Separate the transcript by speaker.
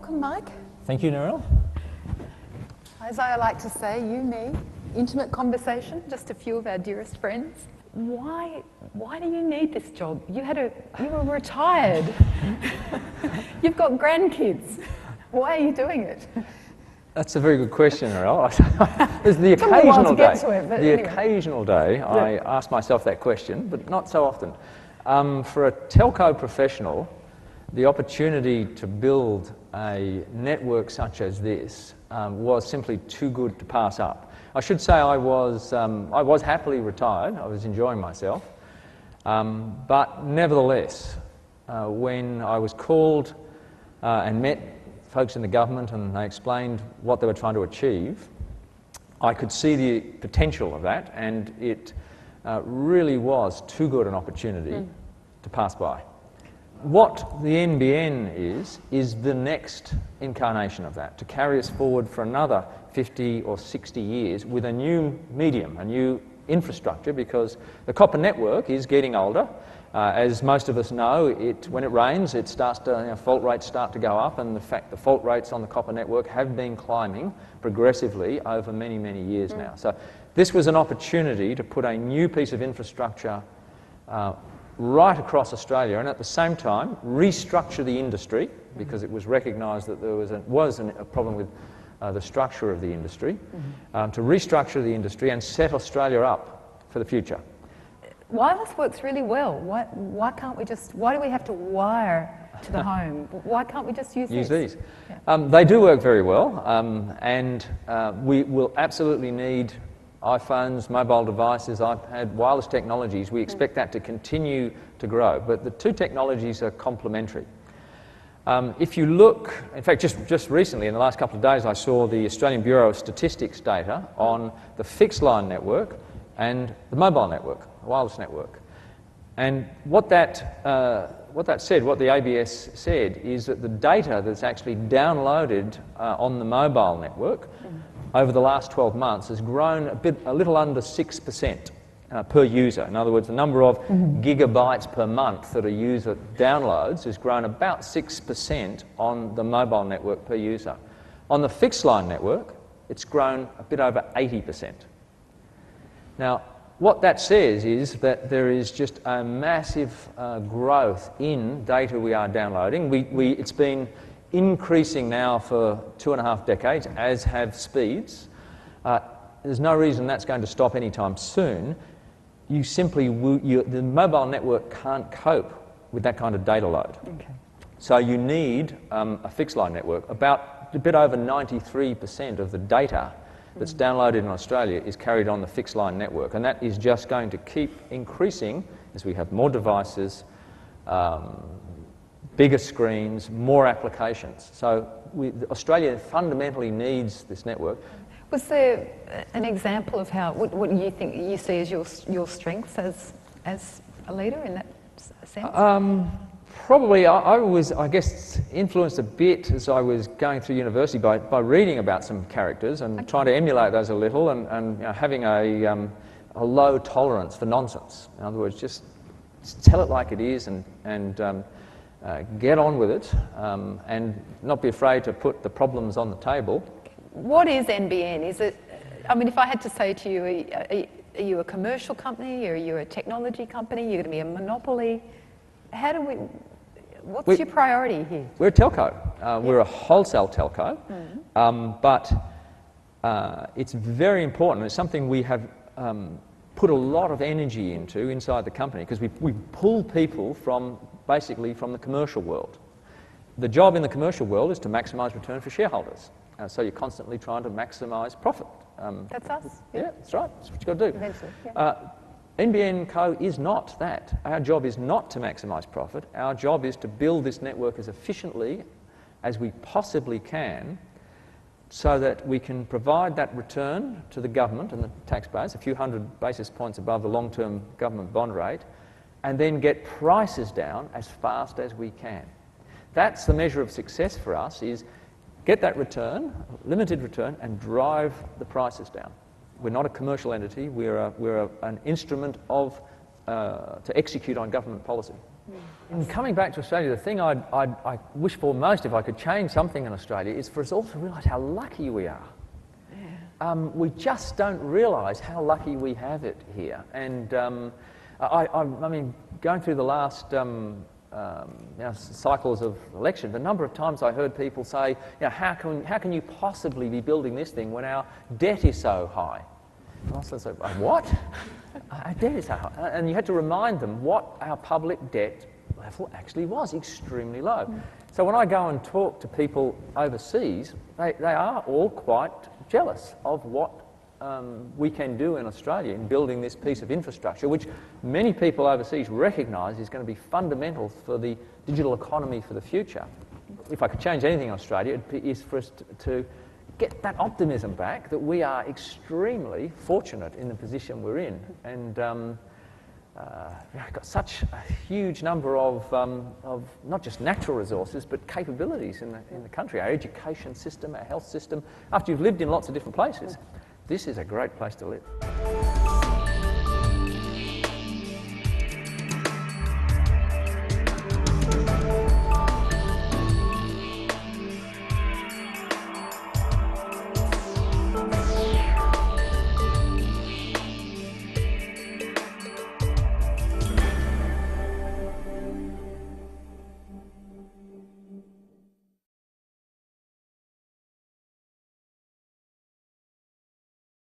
Speaker 1: Welcome, Mike.
Speaker 2: Thank you, Narelle.
Speaker 1: As I like to say, you, me, intimate conversation, just a few of our dearest friends. Why do you need this job? You were retired. You've got grandkids. Why are you doing it?
Speaker 2: That's a very good question, Narelle. There's the
Speaker 1: Took me a while to
Speaker 2: occasional
Speaker 1: get
Speaker 2: day.
Speaker 1: to it, but
Speaker 2: The
Speaker 1: anyway.
Speaker 2: occasional day, I ask myself that question, but not so often. For a telco professional, the opportunity to build a network such as this was simply too good to pass up. I should say I was happily retired. I was enjoying myself, but nevertheless, when I was called and met folks in the government and they explained what they were trying to achieve, I could see the potential of that, and it really was too good an opportunity to pass by. What the NBN is the next incarnation of that, to carry us forward for another 50 or 60 years with a new medium, a new infrastructure, because the copper network is getting older. As most of us know, when it rains, it starts to, fault rates start to go up, and the fact the fault rates on the copper network have been climbing progressively over many, many years now. So this was an opportunity to put a new piece of infrastructure right across Australia, and at the same time restructure the industry, because it was recognised that there was a problem with the structure of the industry, to restructure the industry and set Australia up for the future.
Speaker 1: Wireless works really well. Why do we have to wire to the home? Why can't we just use
Speaker 2: these?
Speaker 1: Yeah.
Speaker 2: They do work very well, and we will absolutely need iPhones, mobile devices, iPad, wireless technologies. We expect that to continue to grow, but the two technologies are complementary. If you look, in fact, just recently, in the last couple of days, I saw the Australian Bureau of Statistics data on the fixed line network and the mobile network, the wireless network. And what the ABS said, is that the data that's actually downloaded on the mobile network over the last 12 months has grown a little under 6% per user. In other words, the number of gigabytes per month that a user downloads has grown about 6% on the mobile network per user. On the fixed line network, it's grown a bit over 80%. Now, what that says is that there is just a massive growth in data we are downloading. It's been increasing now for 2.5 decades, as have speeds. There's no reason that's going to stop anytime soon. The mobile network can't cope with that kind of data load.
Speaker 1: Okay.
Speaker 2: So you need a fixed line network. About a bit over 93% of the data that's downloaded in Australia is carried on the fixed line network, and that is just going to keep increasing as we have more devices, bigger screens, more applications. So Australia fundamentally needs this network.
Speaker 1: Was there an example of what you think you see as your strengths as a leader in that sense?
Speaker 2: Probably, I was, I guess, influenced a bit as I was going through university by reading about some characters and trying to emulate those a little, and having a low tolerance for nonsense. In other words, just tell it like it is, and get on with it, and not be afraid to put the problems on the table.
Speaker 1: What is NBN? Is it? I mean, if I had to say to you, are you a commercial company? Are you a technology company? You're going to be a monopoly? What's your priority here?
Speaker 2: We're a telco. We're a wholesale telco, but it's very important. It's something we have put a lot of energy into inside the company, because we pull people basically from the commercial world. The job in the commercial world is to maximise return for shareholders. So you're constantly trying to maximise profit.
Speaker 1: That's us.
Speaker 2: Yeah, that's right. That's what you've got to do.
Speaker 1: Eventually, yeah.
Speaker 2: NBN Co is not that. Our job is not to maximise profit. Our job is to build this network as efficiently as we possibly can, so that we can provide that return to the government and the taxpayers, a few hundred basis points above the long-term government bond rate, and then get prices down as fast as we can. That's the measure of success for us, is get that return, limited return, and drive the prices down. We're not a commercial entity. We're an instrument to execute on government policy. In coming back to Australia, the thing I wish for most, if I could change something in Australia, is for us all to realise how lucky we are. We just don't realise how lucky we have it here. And I mean, going through the last cycles of election, the number of times I heard people say, how can you possibly be building this thing when our debt is so high? And I was like, what? Our debt is so high. And you had to remind them what our public debt level actually was, extremely low. So when I go and talk to people overseas, they are all quite jealous of what we can do in Australia in building this piece of infrastructure, which many people overseas recognise is going to be fundamental for the digital economy for the future. If I could change anything in Australia, it is for us to get that optimism back that we are extremely fortunate in the position we're in. And we've got such a huge number of not just natural resources, but capabilities in the country. Our education system, our health system. After you've lived in lots of different places, this is a great place to live.